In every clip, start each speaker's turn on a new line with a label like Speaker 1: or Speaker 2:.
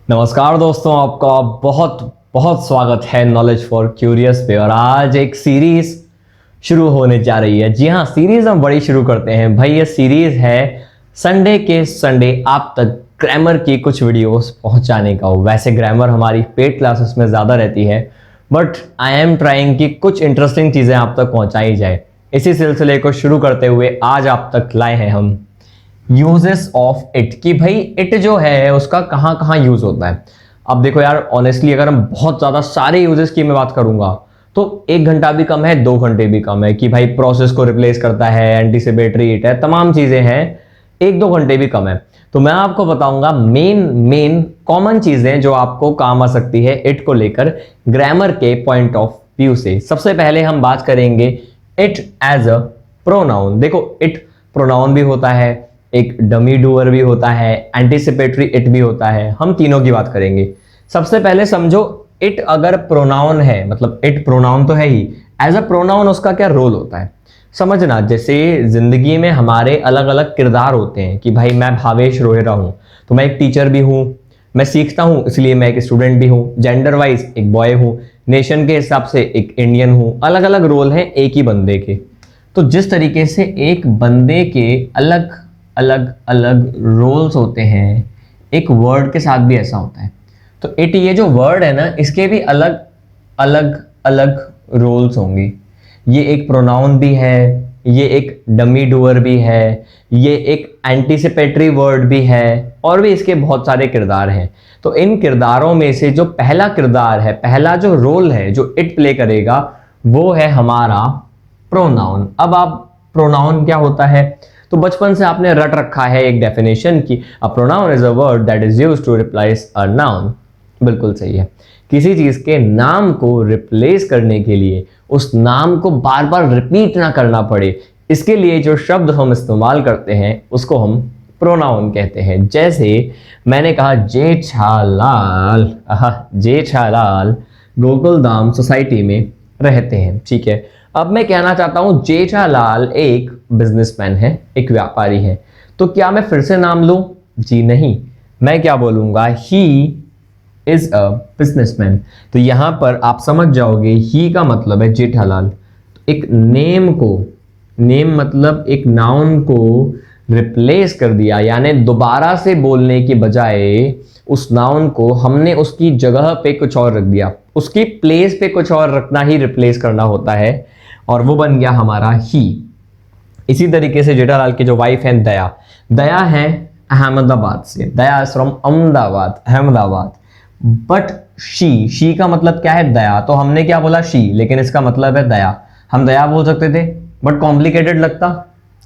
Speaker 1: नमस्कार दोस्तों, आपका बहुत बहुत स्वागत है नॉलेज फॉर क्यूरियस पे। और आज एक सीरीज शुरू होने जा रही है। जी हाँ, सीरीज हम बड़ी शुरू करते हैं भाई। ये सीरीज है संडे के संडे आप तक ग्रामर की कुछ वीडियोस पहुंचाने का। वैसे ग्रामर हमारी पेड क्लासेस में ज़्यादा रहती है, बट आई एम ट्राइंग कि कुछ इंटरेस्टिंग चीज़ें आप तक पहुंचाई जाए। इसी सिलसिले को शुरू करते हुए आज आप तक लाए हैं हम यूजेस ऑफ इट, कि भाई इट जो है उसका कहाँ कहाँ यूज होता है। अब देखो यार, ऑनेस्टली अगर हम बहुत ज़्यादा सारे यूजेस की मैं बात करूंगा तो 1 घंटा भी कम है, 2 घंटे भी कम है। कि भाई प्रोसेस को रिप्लेस करता है, एंटीसिपेटरी इट है, तमाम चीज़ें हैं, 1-2 घंटे भी कम है। तो मैं आपको बताऊंगा मेन कॉमन चीज़ें जो आपको काम आ सकती है इट को लेकर ग्रामर के पॉइंट ऑफ व्यू से। सबसे पहले हम बात करेंगे इट एज अ प्रोनाउन। देखो, इट प्रोनाउन भी होता है, एक डमी डूअर भी होता है, एंटीसिपेटरी इट भी होता है। हम तीनों की बात करेंगे। सबसे पहले समझो, इट अगर प्रोनाउन है, मतलब इट प्रोनाउन तो है ही, एज अ प्रोनाउन उसका क्या रोल होता है समझना। जैसे जिंदगी में हमारे अलग अलग किरदार होते हैं कि भाई मैं भावेश रोहिरा हूं तो मैं एक टीचर भी हूं, मैं सीखता हूं इसलिए मैं एक स्टूडेंट भी हूं, जेंडर वाइज एक बॉय हूं, नेशन के हिसाब से एक इंडियन हूं। अलग अलग रोल हैं एक ही बंदे के। तो जिस तरीके से एक बंदे के अलग अलग अलग रोल्स होते हैं, एक वर्ड के साथ भी ऐसा होता है। तो इट, ये जो वर्ड है ना, इसके भी अलग अलग अलग रोल्स होंगे। ये एक प्रोनाउन भी है, ये एक डमी डूअर भी है, ये एक एंटीसिपेटरी वर्ड भी है, और भी इसके बहुत सारे किरदार हैं। तो इन किरदारों में से जो पहला किरदार है, पहला जो रोल है जो इट प्ले करेगा, वो है हमारा प्रोनाउन। अब आप प्रोनाउन क्या होता है तो बचपन से आपने रट रखा है एक डेफिनेशन की, a pronoun is a word that is used to replace a noun. बिल्कुल सही है। किसी चीज के नाम को रिप्लेस करने के लिए उस नाम को बार बार रिपीट ना करना पड़े, इसके लिए जो शब्द हम इस्तेमाल करते हैं उसको हम प्रोनाउन कहते हैं। जैसे मैंने कहा जेठालाल, जेठालाल गोकुलधाम सोसाइटी में रहते हैं, ठीक है। अब मैं कहना चाहता हूं जेठालाल एक बिजनेसमैन है, एक व्यापारी है। तो क्या मैं फिर से नाम लूं? जी नहीं, मैं क्या बोलूंगा, ही इज अ बिजनेसमैन। तो यहां पर आप समझ जाओगे ही का मतलब है जेठालाल। एक नेम को, नेम मतलब एक नाउन को रिप्लेस कर दिया, यानी दोबारा से बोलने की बजाय उस नाउन को हमने उसकी जगह पे कुछ और रख दिया, उसकी प्लेस पे कुछ और रखना ही रिप्लेस करना होता है, और वो बन गया हमारा ही। इसी तरीके से जेठालाल की जो वाइफ है दया, दया है अहमदाबाद से, Daya is from Ahmedabad, Ahmedabad. But she का मतलब क्या है? दया। तो हमने क्या बोला? शी, लेकिन इसका मतलब है दया। हम दया बोल सकते थे, बट कॉम्प्लिकेटेड लगता।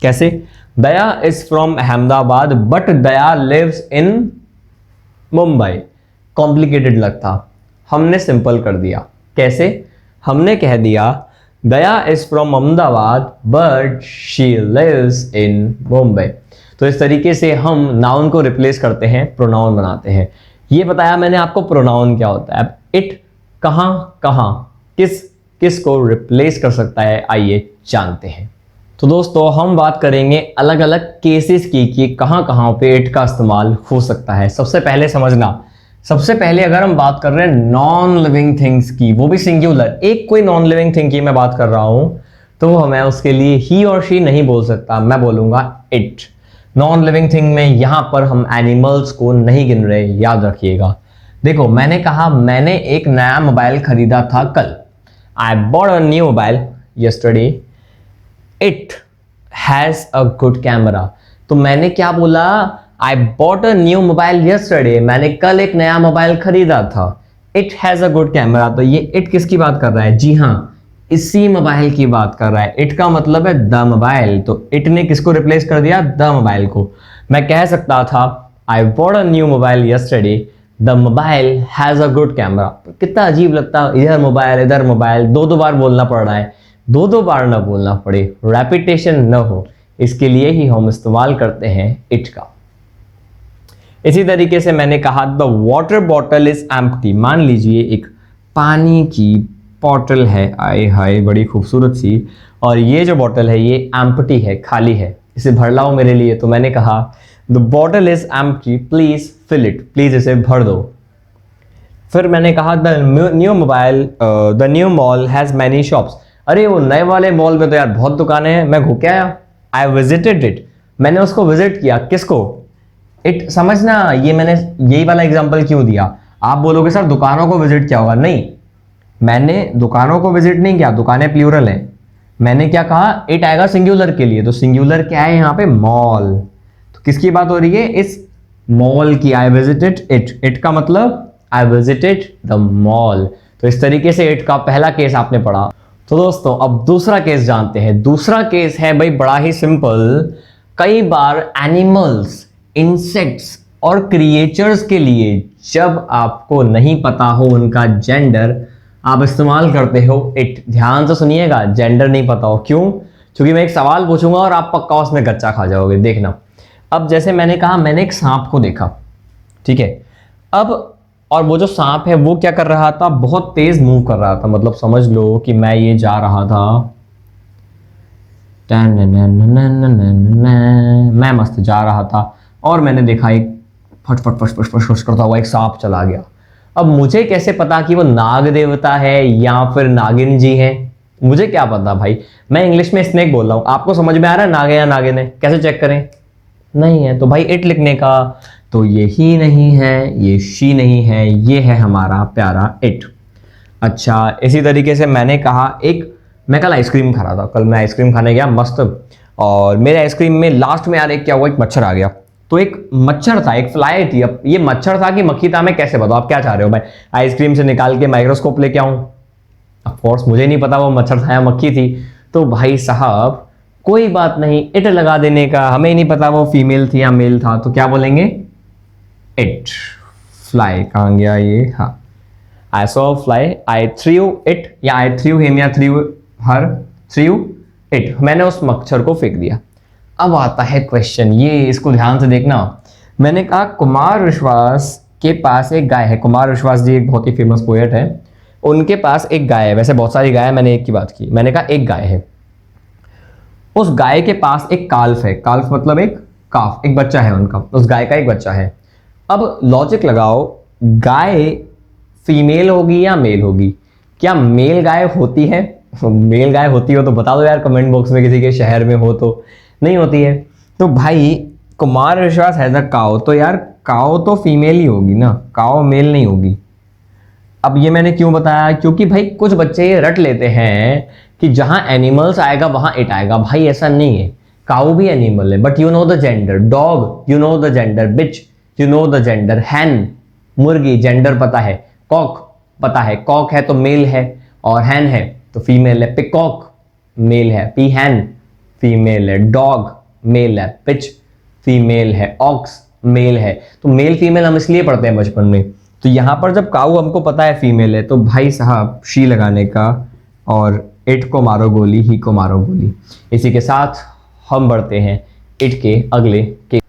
Speaker 1: कैसे? Daya is from Ahmedabad but Daya lives in Mumbai. Complicated लगता, हमने सिंपल कर दिया। कैसे? हमने कह दिया Daya is from Ahmedabad but she lives in Mumbai. तो इस तरीके से हम नाउन को रिप्लेस करते हैं, प्रोनाउन बनाते हैं। ये बताया मैंने आपको प्रोनाउन क्या होता है। अब इट कहां कहां किस किस को रिप्लेस कर सकता है, आइए जानते हैं। तो दोस्तों, हम बात करेंगे अलग अलग केसेस की कि कहां कहां पे इट का इस्तेमाल हो सकता है। सबसे पहले समझना, सबसे पहले अगर हम बात कर रहे हैं नॉन लिविंग थिंग्स की, वो भी सिंगुलर, एक कोई नॉन लिविंग थिंग की मैं बात कर रहा हूं, तो मैं उसके लिए ही और शी नहीं बोल सकता, मैं बोलूंगा इट। नॉन लिविंग थिंग में यहां पर हम एनिमल्स को नहीं गिन रहे, याद रखिएगा। देखो, मैंने कहा मैंने एक नया मोबाइल खरीदा था कल। I bought a new mobile yesterday, it has a good camera. तो मैंने क्या बोला? I bought a new mobile yesterday, मैंने कल एक नया मोबाइल खरीदा था। It has a good camera. तो ये इट किसकी बात कर रहा है? जी हाँ, इसी मोबाइल की बात कर रहा है। इट का मतलब है द मोबाइल। तो इट ने किसको रिप्लेस कर दिया? द मोबाइल को। मैं कह सकता था I bought a new mobile yesterday, the mobile has a good camera. कितना अजीब लगता है, इधर मोबाइल, दो बार बोलना पड़ रहा है। दो बार ना बोलना पड़े, रेपिटेशन न हो, इसके लिए ही हम इस्तेमाल करते हैं इट का। इसी तरीके से मैंने कहा the water bottle is empty. मान लीजिए एक पानी की बॉटल है, आए हाय बड़ी खूबसूरत सी, और ये जो बॉटल है ये एम्प्टी है, खाली है, इसे भर लाओ मेरे लिए। तो मैंने कहा the bottle is empty, please fill it, please इसे भर दो। फिर मैंने कहा the new mall has many shops. अरे वो नए वाले मॉल में तो यार बहुत दुकानें हैं, मैं घूम के आया। आई विजिटेड इट, मैंने उसको विजिट किया। किसको? इट। समझना, ये मैंने यही वाला एग्जांपल क्यों दिया। आप बोलोगे सर दुकानों को विजिट किया होगा, नहीं, मैंने दुकानों को विजिट नहीं किया, दुकानें प्लूरल हैं। मैंने क्या कहा, इट आएगा सिंगुलर के लिए, तो सिंगुलर क्या है यहाँ पे? मॉल। तो किसकी बात हो रही है? इस मॉल की। आई विजिटेड इट, इट का मतलब आई विजिटेड द मॉल। तो इस तरीके से इट का पहला केस आपने पढ़ा। तो दोस्तों अब दूसरा केस जानते हैं। दूसरा केस है भाई बड़ा ही सिंपल। कई बार एनिमल्स, इंसेक्ट्स और क्रिएचर्स के लिए जब आपको नहीं पता हो उनका जेंडर, आप इस्तेमाल करते हो इट। ध्यान से सुनिएगा, जेंडर नहीं पता हो। क्यों? क्योंकि मैं एक सवाल पूछूंगा और आप पक्का उसमें गच्चा खा जाओगे, देखना। अब जैसे मैंने कहा, मैंने एक सांप को देखा, ठीक है। अब और वो जो सांप है वो क्या कर रहा था? बहुत तेज मूव कर रहा था। मतलब समझ लो कि मैं ये जा रहा था, मैं मस्त जा रहा था और मैंने देखा एक फट फट फट फट फट फट करता हुआ एक सांप चला गया। अब मुझे कैसे पता कि वो नाग देवता है या फिर नागिन जी है? मुझे क्या पता भाई। मैं इंग्लिश में स्नेक बोल रहा हूँ, आपको समझ में आ रहा है नाग है या नागिन है? कैसे चेक करें? नहीं है तो भाई इट लिखने का। तो ये ही नहीं है, ये शी नहीं है, ये है हमारा प्यारा इट। अच्छा, इसी तरीके से मैंने कहा मैं कल आइसक्रीम खा रहा था। कल मैं आइसक्रीम खाने गया मस्त, और मेरे आइसक्रीम में लास्ट में यार एक क्या हुआ, एक मच्छर आ गया। तो एक मच्छर था, एक फ्लाई थी। अब ये मच्छर था कि मक्खी था, मैं कैसे बताऊं? आप क्या चाह रहे हो भाई, आइसक्रीम से निकाल के माइक्रोस्कोप लेके आऊं? ऑफ कोर्स मुझे नहीं पता वो मच्छर था या मक्खी थी। तो भाई साहब कोई बात नहीं, इट लगा देने का। हमें नहीं पता वो फीमेल थी या मेल था, तो क्या बोलेंगे? इट। फ्लाई कहाँ गया ये? हाँ, I saw a fly, I threw it, या I threw him या threw her, threw it, मैंने उस मच्छर को फेंक दिया। अब आता है क्वेश्चन, ये इसको ध्यान से देखना। मैंने कहा कुमार विश्वास के पास एक गाय है। कुमार विश्वास जी एक बहुत ही फेमस पोएट है, उनके पास एक गाय है। वैसे बहुत सारी गाय है, मैंने एक की बात की। मैंने कहा एक गाय है, उस गाय के पास एक काल्फ है। काल्फ मतलब एक काफ, एक बच्चा है उनका, उस गाय का एक बच्चा है। अब लॉजिक लगाओ, गाय फीमेल होगी या मेल होगी? क्या मेल गाय होती है? मेल गाय होती हो तो बता दो यार कमेंट बॉक्स में, किसी के शहर में हो तो। नहीं होती है। तो भाई कुमार विश्वास हैज अ काओ, तो यार काओ तो फीमेल ही होगी ना, काओ मेल नहीं होगी। अब ये मैंने क्यों बताया? क्योंकि भाई कुछ बच्चे ये रट लेते हैं कि जहां एनिमल्स आएगा वहां इट आएगा। भाई ऐसा नहीं है, काऊ भी एनिमल है, but you know the gender. Dog you know the gender, bitch you know the gender, hen मुर्गी जेंडर पता है, कॉक पता है, कॉक है तो मेल है, और हैन है तो फीमेल है। पिकॉक मेल है, पी हैन फीमेल है, डॉग मेल है, पिच फीमेल है, ऑक्स मेल है। तो मेल फीमेल हम इसलिए पढ़ते हैं बचपन में। तो यहां पर जब काऊ हमको पता है फीमेल है, तो भाई साहब शी लगाने का, और इट को मारो गोली, ही को मारो गोली। इसी के साथ हम बढ़ते हैं इट के अगले केस।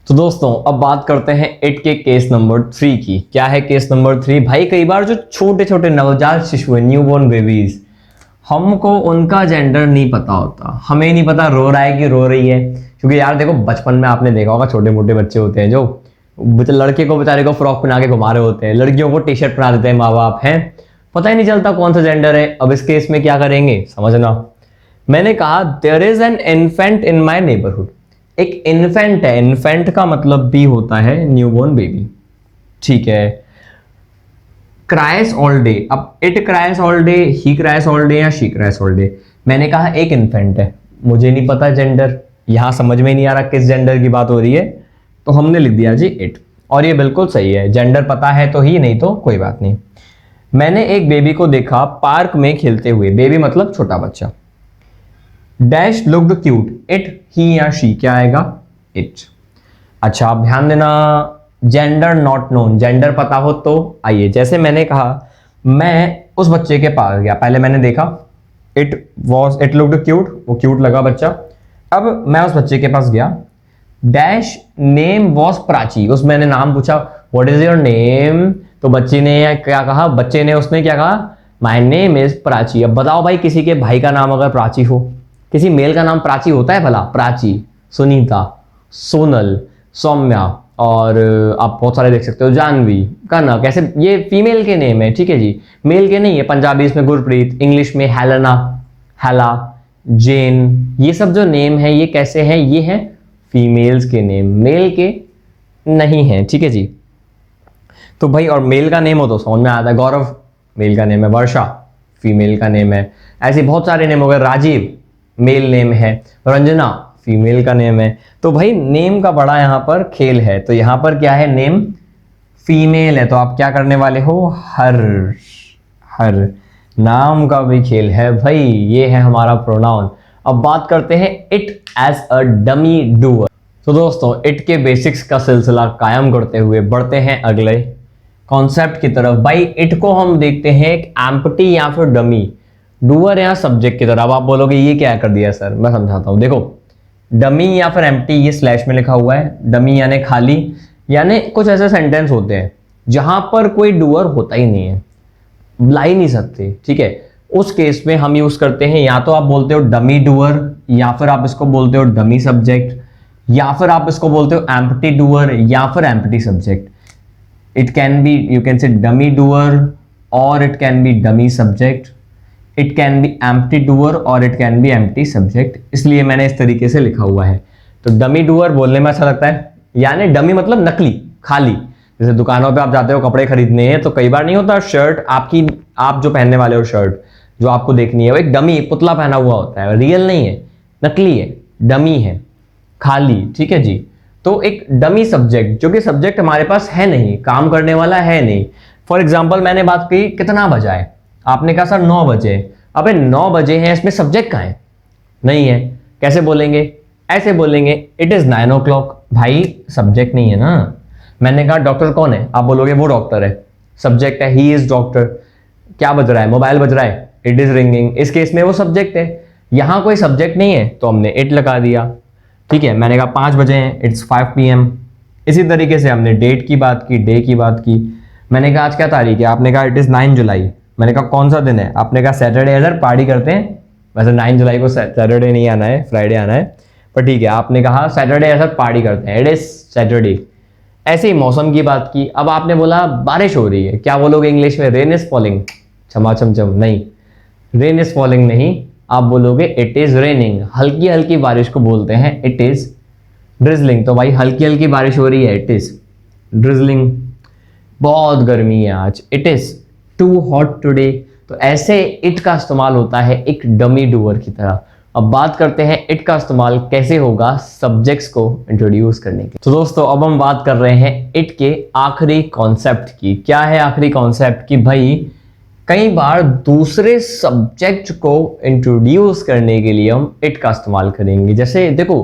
Speaker 1: तो दोस्तों अब बात करते हैं इट के केस नंबर 3 की। क्या है केस नंबर 3? भाई कई बार जो छोटे छोटे नवजात शिशु है, न्यूबॉर्न बेबीज, हमको उनका जेंडर नहीं पता होता। हमें नहीं पता रो रहा है कि रो रही है। क्योंकि यार देखो बचपन में आपने देखा होगा छोटे मोटे बच्चे होते हैं जो लड़के को बेचारे को फ्रॉक पहना के घुमा रहे होते हैं, लड़कियों को टी शर्ट पहना देते हैं माँ बाप हैं, पता ही नहीं चलता कौन सा जेंडर है। अब इस केस में क्या करेंगे समझना। मैंने कहा there is an infant in my neighbourhood. एक इन्फेंट है, इन्फेंट का मतलब भी होता है न्यूबॉर्न बेबी, ठीक है। Cries all day. अब it cries all day, he cries all day या शी क्राइस ऑल डे? मैंने कहा एक इन्फेंट है, मुझे नहीं पता जेंडर, यहां समझ में नहीं आ रहा किस जेंडर की बात हो रही है, तो हमने लिख दिया जी इट। और ये बिल्कुल सही है, जेंडर पता है तो ही, नहीं तो कोई बात नहीं। मैंने एक बेबी को देखा पार्क में खेलते हुए। बेबी मतलब छोटा बच्चा। Dash looked cute. इट, ही या शी, क्या आएगा? इट। अच्छा आप ध्यान देना, जेंडर नॉट नोन, जेंडर पता हो तो आइए। जैसे मैंने कहा मैं उस बच्चे के पास गया, पहले मैंने देखा इट लुक्ड क्यूट, वो क्यूट लगा बच्चा। अब मैं उस बच्चे के पास गया, डैश नेम वॉज प्राची, उस मैंने नाम पूछा व्हाट इज योर नेम, तो बच्चे ने क्या कहा? उसने क्या कहा? My name is Prachi. अब बताओ भाई किसी के भाई का नाम अगर प्राची हो, किसी मेल का नाम प्राची होता है भला? प्राची, सुनीता, सोनल, सौम्या, और आप बहुत सारे देख सकते हो, जानवी, कनक, कैसे ये फीमेल के नेम है, ठीक है जी, मेल के नहीं है। पंजाबी में गुरप्रीत, इंग्लिश में हेलेना, हेला, जेन, ये सब जो नेम है ये कैसे हैं, ये हैं फीमेल्स के नेम, मेल के नहीं है, ठीक है जी। तो भाई और मेल का नेम हो तो समझ में आता है, गौरव मेल का नेम है, वर्षा फीमेल का नेम है, ऐसे बहुत सारे नेम हो गए, राजीव मेल नेम है, रंजना फीमेल का नेम है। तो भाई नेम का बड़ा यहाँ पर खेल है। तो यहाँ पर क्या है, नेम फीमेल है तो आप क्या करने वाले हो, हर, हर। नाम का भी खेल है भाई, ये है हमारा प्रोनाउन। अब बात करते हैं it as a dummy doer. तो दोस्तों इट के बेसिक्स का सिलसिला कायम करते हुए बढ़ते हैं अगले कॉन्सेप्ट की तरफ। भाई इट को हम देखते हैं एक एम्प्टी या फिर डमी, डूअर या सब्जेक्ट की तरफ। अब आप बोलोगे ये क्या कर दिया सर, मैं समझाता हूं। देखो डमी या फिर एम्प्टी, ये स्लैश में लिखा हुआ है, डमी यानी खाली, यानी कुछ ऐसे सेंटेंस होते हैं जहां पर कोई डूअर होता ही नहीं है, ला ही नहीं सकते, ठीक है। उस केस में हम यूज करते हैं, या तो आप बोलते हो डमी डूअर, या फिर आप इसको बोलते हो डमी सब्जेक्ट, या फिर आप इसको बोलते हो एम्प्टी डूअर या फिर empty subject. It can be, you can say dummy doer or it can be dummy subject, it can be empty doer or it can be empty subject, इसलिए मैंने इस तरीके से लिखा हुआ है। तो डमी डूअर बोलने में अच्छा लगता है, यानी डमी मतलब नकली, खाली। जैसे दुकानों पे आप जाते हो कपड़े खरीदने हैं तो कई बार नहीं होता शर्ट आपकी, आप जो पहनने वाले हो शर्ट जो आपको देखनी है वो एक डमी पुतला पहना हुआ होता है, रियल नहीं है, नकली है, डमी है, खाली, ठीक है जी। तो एक डमी सब्जेक्ट जो कि सब्जेक्ट हमारे पास है नहीं, काम करने वाला है नहीं। फॉर एग्जाम्पल मैंने बात की कितना बजा है, आपने कहा सर 9 बजे, अबे 9 बजे हैं, इसमें सब्जेक्ट कहाँ है, नहीं है, कैसे बोलेंगे, ऐसे बोलेंगे इट इज 9 o'clock, भाई सब्जेक्ट नहीं है ना। मैंने कहा डॉक्टर कौन है, आप बोलोगे वो डॉक्टर है, सब्जेक्ट है, ही इज डॉक्टर। क्या बज रहा है, मोबाइल बज रहा है, इट इज रिंगिंग, इस केस में वो सब्जेक्ट है। यहां कोई सब्जेक्ट नहीं है तो हमने इट लगा दिया, ठीक है। मैंने कहा 5 बजे हैं, इट्स 5 PM। इसी तरीके से हमने डेट की बात की, डे की बात की। मैंने कहा आज क्या तारीख है, आपने कहा इट इज 9 जुलाई। मैंने कहा कौन सा दिन है, आपने कहा सैटरडे है सर, पार्टी करते हैं। वैसे 9 जुलाई को सैटरडे नहीं आना है, फ्राइडे आना है, पर ठीक है, आपने कहा सैटरडे है सर, पार्टी करते हैं, इट इज सैटरडे। ऐसे ही मौसम की बात की, अब आपने बोला बारिश हो रही है, क्या बोलोगे इंग्लिश में, रेन इज फॉलिंग, छमा छम, नहीं, रेन इज फॉलिंग नहीं, आप बोलोगे इट इज रेनिंग। हल्की हल्की बारिश को बोलते हैं इट इज ड्रिजलिंग। तो भाई हल्की हल्की बारिश हो रही है, इट इज ड्रिजलिंग। बहुत गर्मी है आज, it is too hot today. तो ऐसे इट का इस्तेमाल होता है एक डमी डूअर की तरह। अब बात करते हैं इट का इस्तेमाल कैसे होगा सब्जेक्ट्स को इंट्रोड्यूस करने के। तो दोस्तों अब हम बात कर रहे हैं इट के आखिरी कॉन्सेप्ट की। क्या है आखिरी कॉन्सेप्ट की, भाई कई बार दूसरे सब्जेक्ट को इंट्रोड्यूस करने के लिए हम इट का इस्तेमाल करेंगे। जैसे देखो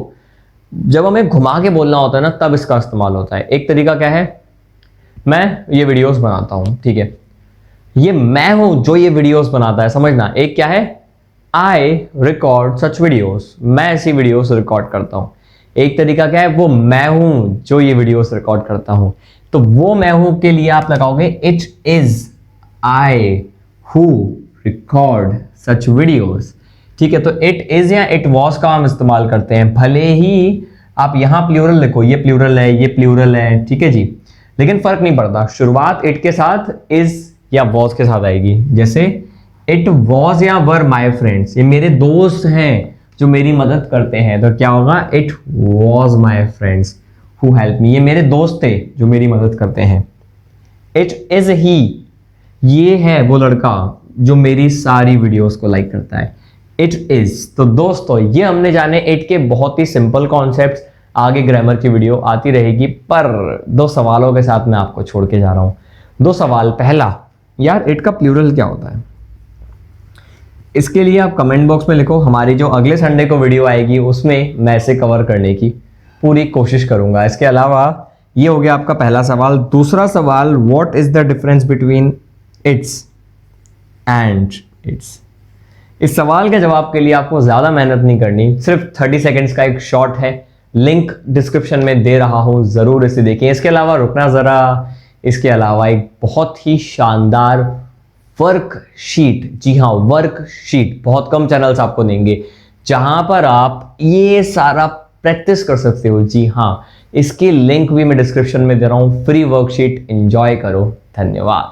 Speaker 1: जब हमें घुमा के बोलना होता है ना तब इसका इस्तेमाल होता है। एक तरीका क्या है, मैं ये वीडियोस बनाता हूं, ठीक है, ये मैं हूं जो ये वीडियोस बनाता है, समझना। एक क्या है, आई रिकॉर्ड सच वीडियोस, मैं ऐसी वीडियोस रिकॉर्ड करता हूं। एक तरीका क्या है, वो मैं हूं जो ये वीडियोस रिकॉर्ड करता हूं। तो वो मैं हूं के लिए आप लगाओगे it is I who record such videos, ठीक है। तो इट इज या इट वॉज का हम इस्तेमाल करते हैं, भले ही आप यहां प्लूरल लिखो, ये प्लूरल है, ये प्लूरल है, ठीक है जी, लेकिन फर्क नहीं पड़ता। शुरुआत इट के साथ इज या वॉज के साथ आएगी। जैसे इट वॉज या वर माई फ्रेंड्स, ये मेरे दोस्त हैं जो मेरी मदद करते हैं, तो क्या होगा, it was my friends who help me, ये मेरे दोस्त थे जो मेरी मदद करते हैं। इट इज ही, ये है वो लड़का जो मेरी सारी वीडियोस को लाइक करता है, इट इज। तो दोस्तों ये हमने जाने इट के बहुत ही सिंपल कॉन्सेप्ट्स। आगे ग्रामर की वीडियो आती रहेगी, पर 2 सवालों के साथ मैं आपको छोड़ के जा रहा हूं। 2 सवाल, पहला, यार इट का प्लूरल क्या होता है, इसके लिए आप कमेंट बॉक्स में लिखो। हमारी जो अगले संडे को वीडियो आएगी उसमें मैं इसे कवर करने की पूरी कोशिश करूंगा। इसके अलावा ये हो गया आपका पहला सवाल। दूसरा सवाल, what is the difference between its and it's. इस सवाल के जवाब के लिए आपको ज्यादा मेहनत नहीं करनी, सिर्फ 30 सेकेंड्स का एक शॉर्ट है, लिंक डिस्क्रिप्शन में दे रहा हूं, जरूर इसे देखें। इसके अलावा रुकना जरा, इसके अलावा एक बहुत ही शानदार वर्कशीट, जी हाँ वर्कशीट, बहुत कम चैनल्स आपको देंगे जहां पर आप ये सारा प्रैक्टिस कर सकते हो। जी हाँ, इसकी लिंक भी मैं डिस्क्रिप्शन में दे रहा हूँ। फ्री वर्कशीट एंजॉय करो। धन्यवाद।